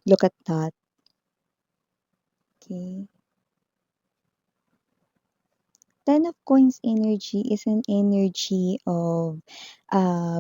Look at that. Okay. Ten of Coins energy is an energy of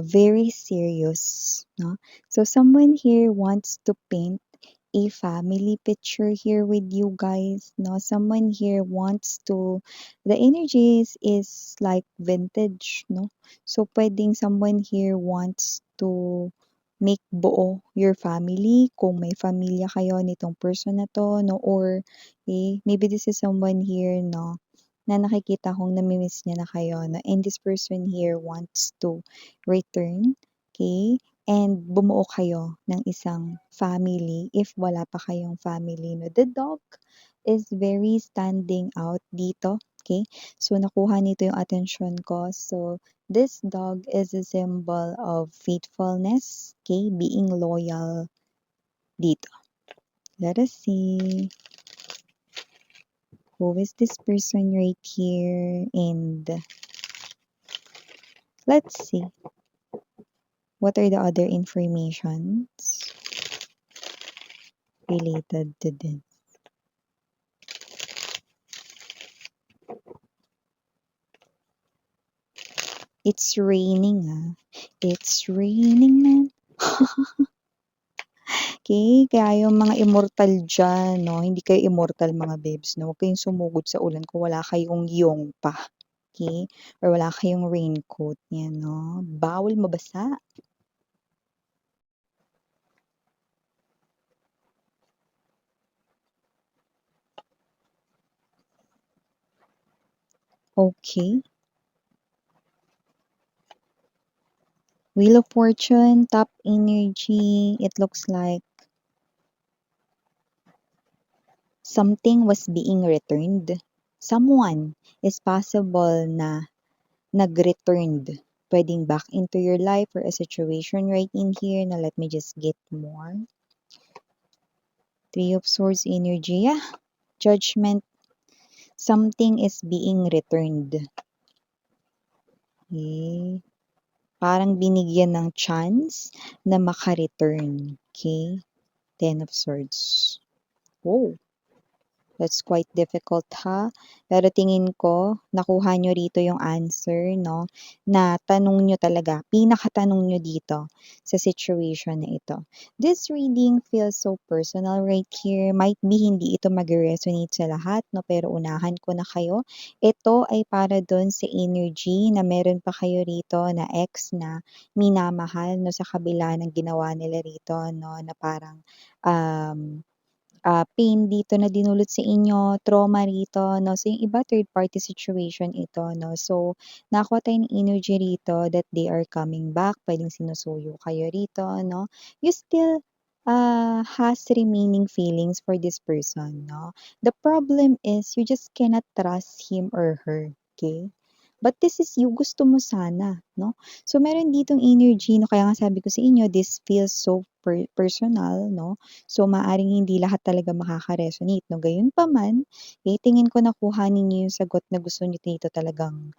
very serious, no? So someone here wants to paint a family picture here with you guys, no? Someone here wants to, the energy is like vintage, no? So pwedeng someone here wants to make buo your family kung may pamilya kayo nitong person na to, no? Or maybe this is someone here, no? Na nakikita kong nami-miss niya na kayo, no? And this person here wants to return, okay? And bumuo kayo ng isang family if wala pa kayong family, no? The dog is very standing out dito, okay? So, nakuha nito yung attention ko. So, this dog is a symbol of faithfulness, okay? Being loyal dito. Let us see. Who is this person right here? And let's see. What are the other informations related to this? It's raining, ah. It's raining, man. Okay, kaya yung mga immortal dyan, no? Hindi kayo immortal mga babes, no? Huwag kayong sumugod sa ulan kung wala kayong yong pa. Okay? Or wala kayong raincoat. Yan, no? Bawal mabasa. Okay. Wheel of Fortune, top energy. It looks like something was being returned. Someone is possible na nag-returned. Pwedeng back into your life or a situation right in here. Now, let me just get more. Three of Swords energy. Yeah. Judgment. Something is being returned. Okay. Parang binigyan ng chance na maka-return. Okay. Ten of Swords. Oh. That's quite difficult ha. Pero tingin ko, nakuha nyo rito yung answer, no? Na tanong nyo talaga, pinakatanong nyo dito sa situation na ito. This reading feels so personal right here. Might be hindi ito mag-resonate sa lahat, no? Pero unahan ko na kayo. Ito ay para doon sa energy na meron pa kayo rito na ex na minamahal, no? Sa kabila ng ginawa nila rito, no? Na parang, pain dito na dinulot sa inyo, trauma rito, no? So, yung iba, third party situation ito, no? So, nakuha tayo ng energy rito that they are coming back, pwedeng sinusuyo kayo rito, no? You still has remaining feelings for this person, no? The problem is you just cannot trust him or her, okay? But this is you, gusto mo sana, no? So, meron ditong energy, no? Kaya nga sabi ko sa inyo, this feels so personal, no? So, maaring hindi lahat talaga makaka-resonate, no? Gayunpaman, tingin ko nakuha ninyo yung sagot na gusto niyo dito talagang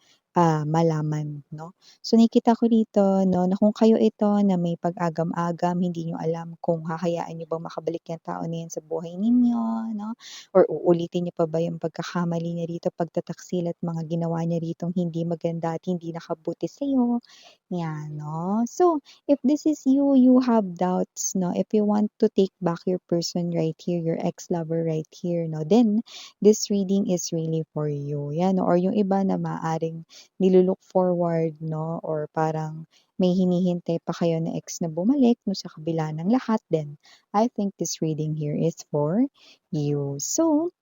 malaman, no? So, nakikita ko dito, no, na kung kayo ito na may pag-agam-agam, hindi niyo alam kung hahayaan niyo bang makabalik yung tao na yan sa buhay ninyo, no? Or uulitin niyo pa ba yung pagkakamali niya rito, pagtataksil at mga ginawa niya ritong hindi maganda at hindi nakabuti sa'yo. Yan, no? So, if this is you, you have doubts, no? If you want to take back your person right here, your ex-lover right here, no? Then, this reading is really for you. Yan, no? Or yung iba na maaring nilulook forward, no? Or parang may hinihintay pa kayo na ex na bumalik, no? Sa kabila ng lahat, then I think this reading here is for you. So,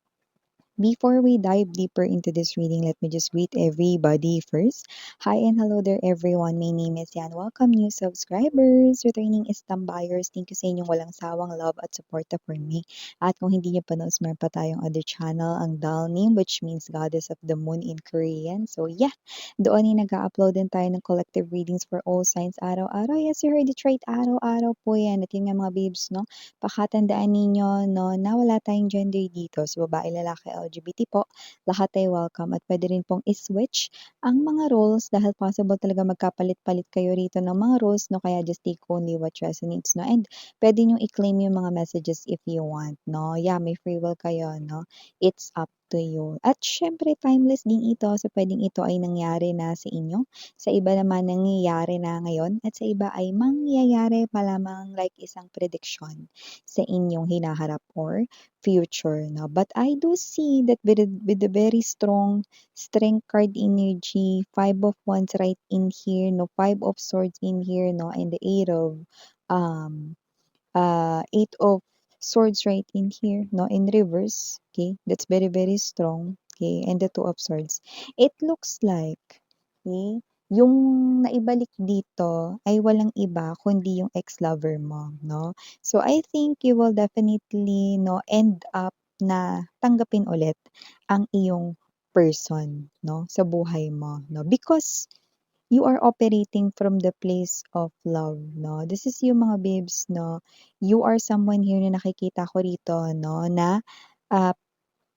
before we dive deeper into this reading, let me just greet everybody first. Hi and hello there everyone. My name is Yan. Welcome new subscribers, returning Istam buyers. Thank you sa inyong walang sawang love at suporta for me. At kung hindi niyo pa knows, meron pa tayong other channel, ang Dal name, which means Goddess of the Moon in Korean. So yeah, doon ay nag-upload din tayo ng collective readings for all signs araw-araw. Yes, you heard it right, araw-araw po yan. At yun nga mga babes, no? Pakatandaan ninyo, no, na wala tayong gender dito. So, babae, lalaki, LGBT po, lahat ay welcome at puwede rin pong i-switch ang mga roles dahil possible talaga magkapalit-palit kayo rito ng mga roles 'no, kaya just take only what resonates 'no, and puwede niyong i-claim yung mga messages if you want 'no. Yeah, may free will kayo 'no, it's up to you. At siyempre timeless din ito, so puwedeng ito ay nangyari na sa inyo, sa iba naman nangyayari na ngayon, at sa iba ay mangyayari pa lamang like isang prediction sa inyong hinaharap or future 'no. But I do see that with the very strong strength card energy, 5 of Wands right in here 'no, 5 of Swords in here 'no, and the um, 8 of Swords right in here 'no, in reverse, okay? That's very, very strong, okay? And the 2 of Swords. It looks like, okay, yung naibalik dito ay walang iba kundi yung ex-lover mo 'no. So, I think you will definitely 'no, end up na tanggapin ulit ang iyong person 'no, sa buhay mo 'no, because you are operating from the place of love 'no. This is yung mga babes 'no, you are someone here na nakikita ko rito 'no, na, ah,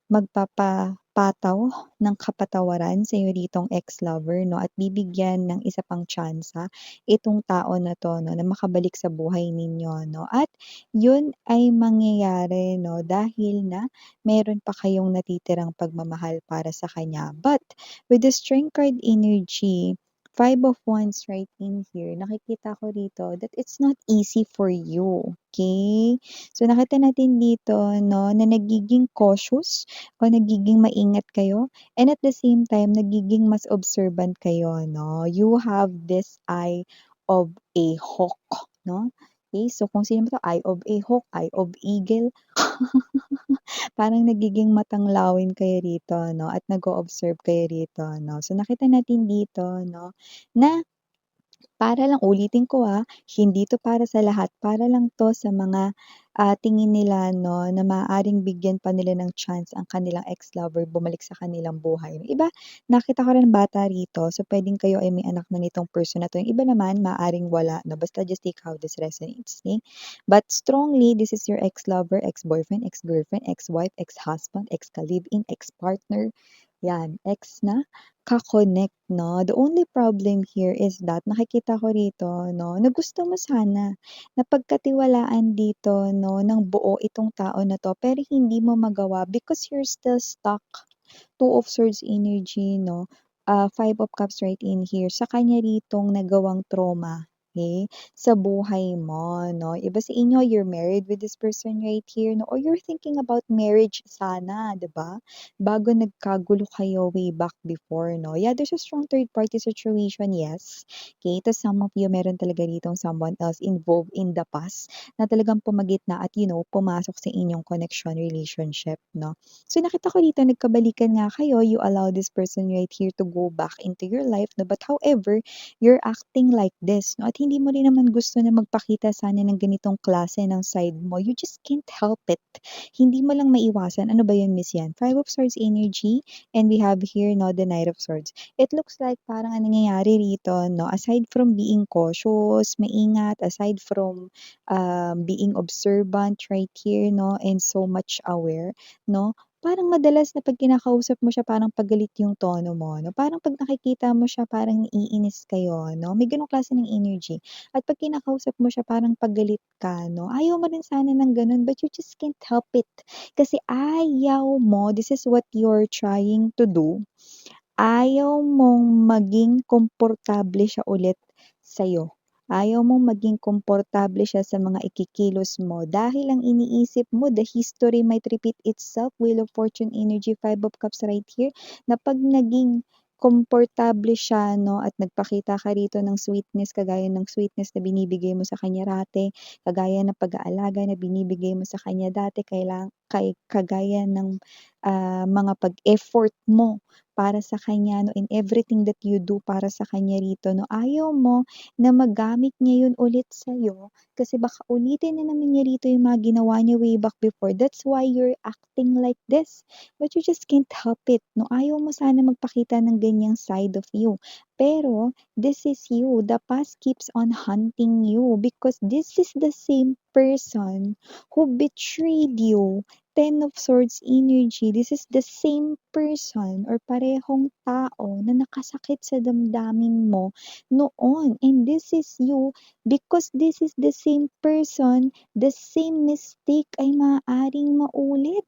magpapataw ng kapatawaran sa'yo ditong ex-lover 'no, at bibigyan ng isa pang tsansa itong tao na 'to 'no, na makabalik sa buhay ninyo 'no. At yun ay mangyayari 'no, dahil na meron pa kayong natitirang pagmamahal para sa kanya. But with the Strength card energy, 5 of Wands right in here, nakikita ko rito that it's not easy for you, okay? So, nakita natin dito 'no, na nagiging cautious o nagiging maingat kayo, and at the same time nagiging mas observant kayo 'no. You have this eye of a hawk 'no. Okay, so kung sino ba 'to, eye of a hawk, eye of eagle, parang nagiging matanglawin kayo rito 'no, at nag-o-observe kayo rito 'no. So, nakita natin dito 'no, na para lang ulitin ko, hindi 'to para sa lahat, para lang 'to sa mga, tingin nila 'no, na maaaring bigyan pa nila ng chance ang kanilang ex-lover bumalik sa kanilang buhay. Yung iba, nakita ko rin bata rito, so puwedeng kayo ay may anak na nitong person na 'to. Yung iba naman maaaring wala 'no, basta just take how this resonates, okay? But strongly, this is your ex-lover, ex-boyfriend, ex-girlfriend, ex-wife, ex-husband, ex-ka-live-in, ex-partner, 'yan, ex na ka-connect 'no. The only problem here is that nakikita ko rito 'no, na gusto mo sana na pagkatiwalaan dito 'no, ng buo itong tao na 'to, pero hindi mo magawa because you're still stuck. 2 of Swords energy 'no, 5 of Cups right in here, sa kanya ritong nagawang trauma, okay, sa buhay mo 'no. Iba sa inyo, you're married with this person right here 'no, or you're thinking about marriage sana, 'di ba? Bago nagkagulo kayo way back before 'no. Yeah, there's a strong third party situation, yes, okay. Tas some of you meron talaga ditong someone else involved in the past na talagang pumagitna at pumasok sa inyong connection, relationship 'no. So, nakita ko dito nagkabalikan nga kayo, you allow this person right here to go back into your life 'no, but however, you're acting like this 'no, at hindi mo rin naman gusto na magpakita sana ng ganitong klase ng side mo, you just can't help it. Hindi mo lang maiwasan. Ano ba 'yun, Miss yan? 5 of Swords energy, and we have here 'no, the Knight of Swords. It looks like parang ang nangyayari rito 'no, aside from being cautious, maingat, aside from, being observant right here 'no, and so much aware 'no, parang madalas na 'pag kinakausap mo siya parang pagalit yung tono mo 'no, parang 'pag nakikita mo siya parang naiinis kayo 'no, may gano'ng klase ng energy. At 'pag kinakausap mo siya parang pagalit ka 'no, ayaw mo rin sana ng gano'n, but you just can't help it. Kasi ayaw mo, this is what you're trying to do, ayaw mong maging komportable siya ulit sa'yo. Ayaw mong maging komportable siya sa mga ikikilos mo dahil ang iniisip mo, the history might repeat itself. Wheel of Fortune energy, 5 of Cups right here, na 'pag naging komportable siya 'no, at nagpakita ka rito ng sweetness kagaya ng sweetness na binibigay mo sa kanya dati, kagaya ng pag-aalaga na binibigay mo sa kanya dati, kagaya ng, mga pag-effort mo para sa kanya 'no, in everything that you do para sa kanya rito 'no, ayaw mo na magamit niya yun ulit sa'yo kasi baka ulitin na naman niya rito yung mga ginawa niya way back before. That's why you're acting like this, but you just can't help it 'no. Ayaw mo sana magpakita ng ganyang side of you, pero this is you. The past keeps on hunting you because this is the same person who betrayed you Ten of Swords energy, this is the same person or parehong tao na nakasakit sa damdamin mo noon. And this is you because this is the same person, the same mistake ay maaaring maulit.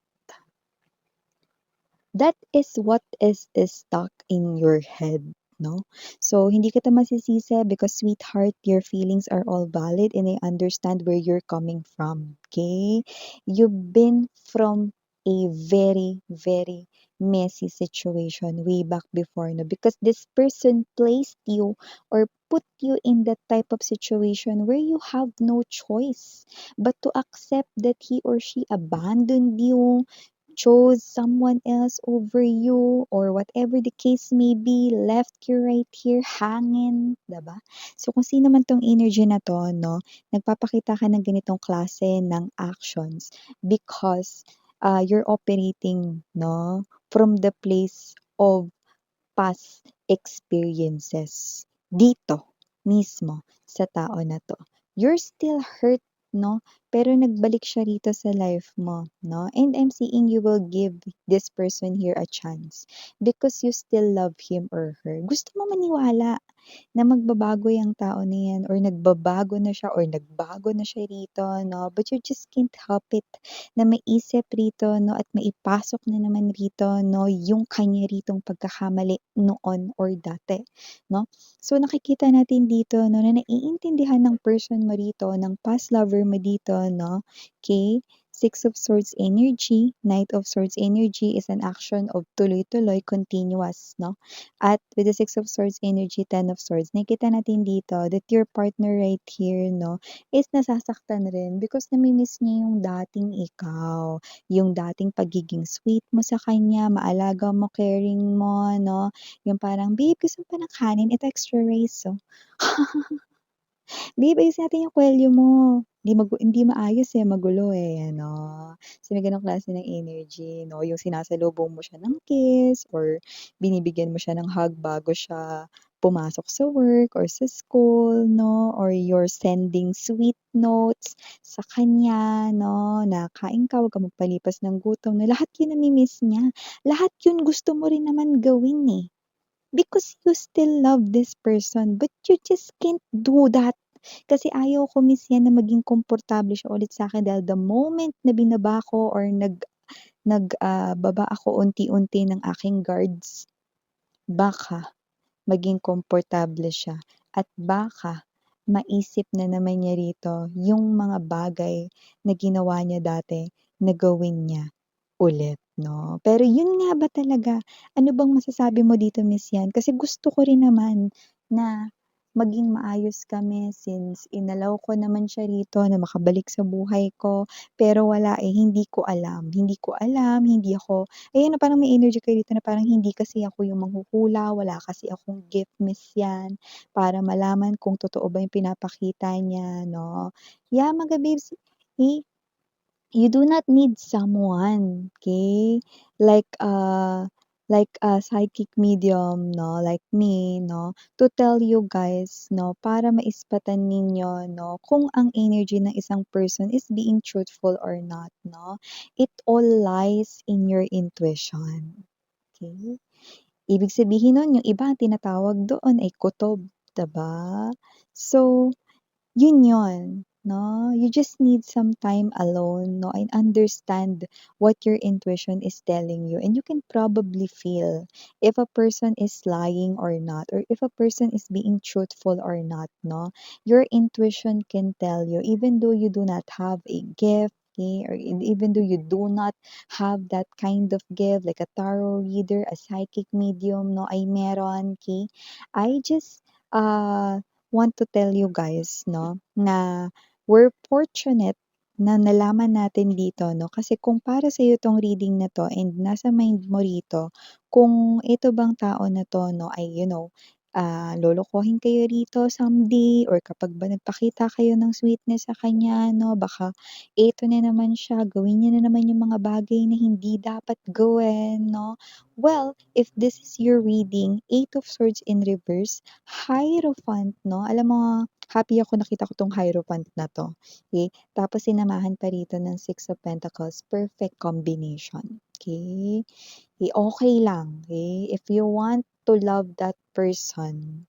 That is what is stuck in your head, no? So, hindi kita masisisi because sweetheart, your feelings are all valid and I understand where you're coming from, okay? You've been from a very, very messy situation way back before, no? Because this person placed you or put you in that type of situation where you have no choice but to accept that he or she abandoned you, chose someone else over you, or whatever the case may be, left you right here hanging, 'di ba? So kung sino man 'tong energy na 'to 'no, nagpapakita ka ng ganitong klase ng actions because, you're operating 'no, from the place of past experiences dito mismo sa tao na 'to. You're still hurt 'no, pero nagbalik siya rito sa life mo 'no, and I'm seeing you will give this person here a chance because you still love him or her. Gusto mo maniwala na magbabago yung tao na yan or nagbabago na siya or nagbago na siya rito 'no, but you just can't help it na maisip rito 'no at maipasok na naman rito 'no yung kanya ritong pagkakamali noon or dati 'no. So nakikita natin dito 'no na naiintindihan ng person mo rito, ng past lover mo dito 'no, okey. Six of Swords energy, Knight of Swords energy is an action of tuloy-tuloy, continuous 'no. At with the Six of Swords energy, Ten of Swords, nakikita natin dito that your partner right here 'no, is nasasaktan rin because nami-miss niya yung dating ikaw, yung dating pagiging sweet mo sa kanya, maalaga mo, caring mo 'no, yung parang, "Babe gusto mo ba ng kanin? Ito extra rice oh." "Babe ayusin natin yung kuwelyo mo, hindi maayos, eh, magulo, eh." Ano, so may gano'ng klase ng energy 'no, yung sinasalubong mo siya ng kiss or binibigyan mo siya ng hug bago siya pumasok sa work or sa school 'no, or you're sending sweet notes sa kanya 'no, na, "Kain ka, 'wag kang magpalipas ng gutom." Na lahat yun nami-miss niya, lahat yun gusto mo rin naman gawin, eh. Because you still love this person, but you just can't do that. Kasi ayaw ko miss yan na maging komportable siya ulit sa'kin dahil the moment na binaba ko or baba ako unti-unti ng aking guards, baka maging komportable siya at baka maisip na naman niya rito yung mga bagay na ginawa niya dati na gawin niya ulit 'no. Pero yun nga ba talaga, ano bang masasabi mo dito Miss Yan? Kasi gusto ko rin naman na maging maayos kami since inallow ko naman siya rito na makabalik sa buhay ko, pero wala, eh, hindi ko alam, hindi ako ayan na parang may energy kayo dito na parang hindi kasi ako yung manghuhula, wala kasi akong gift Miss Yan, para malaman kung totoo ba yung pinapakita niya 'no. Yeah, mga babes, eh, you do not need someone, okay? Like, like a psychic medium 'no, like me 'no, to tell you guys 'no, para maispatan ninyo 'no, kung ang energy ng isang person is being truthful or not 'no. It all lies in your intuition, okay? Ibig sabihin nun yung iba ang tinatawag doon ay kutob, 'di ba? So yun 'no, you just need some time alone 'no, and understand what your intuition is telling you and you can probably feel if a person is lying or not or if a person is being truthful or not 'no. Your intuition can tell you even though you do not have a gift, okay, or even though you do not have that kind of gift like a tarot reader, a psychic medium 'no, ay meron, okay. I just, want to tell you guys 'no, na we're fortunate na nalaman natin dito 'no, kasi kung para sa'yo 'tong reading na 'to and nasa mind mo rito kung ito bang tao na 'to 'no ay lolokohin kayo rito someday or kapag ba nagpakita kayo ng sweetness sa kanya 'no, baka eto na naman siya, gawin niya na naman yung mga bagay na hindi dapat gawin 'no. Well, if this is your reading, Eight of Swords in reverse, Hierophant 'no, alam mo happy ako nakita ko 'tong Hierophant na 'to, okey. Tapos sinamahan pa rito ng Six of Pentacles, perfect combination, okey. Okey lang, okey. If you want to love that person,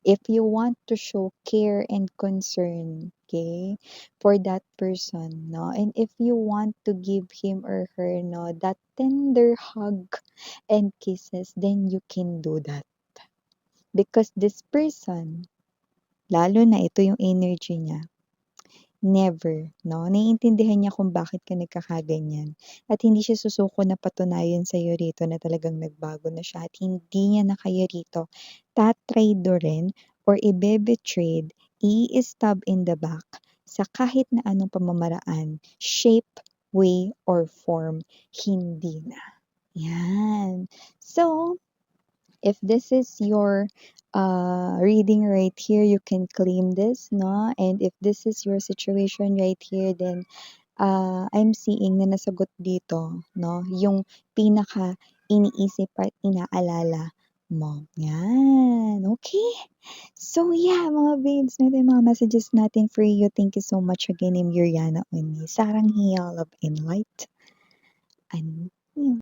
if you want to show care and concern, okay, for that person, no, and if you want to give him or her, no, that tender hug and kisses, then you can do that. Because this person, lalo na ito yung energy niya, never, 'no, naiintindihan niya kung bakit ka nagkakaganyan at hindi siya susuko na patunayan sa'yo rito na talagang nagbago na siya at hindi niya na kayo rito tatraydorin or ibe-betrayed, i-stab in the back sa kahit na anong pamamaraan, shape, way, or form, hindi na. 'Yan. So if this is your reading right here, you can claim this, no? And if this is your situation right here, then I'm seeing na nasagot dito, no? Yung pinaka iniisip at inaalala mo. Yan. Okay. So yeah, mga babes, ito yung mga messages natin for you. Thank you so much again, I'm Yuriana Uni. Sarang Hiya, love and light. And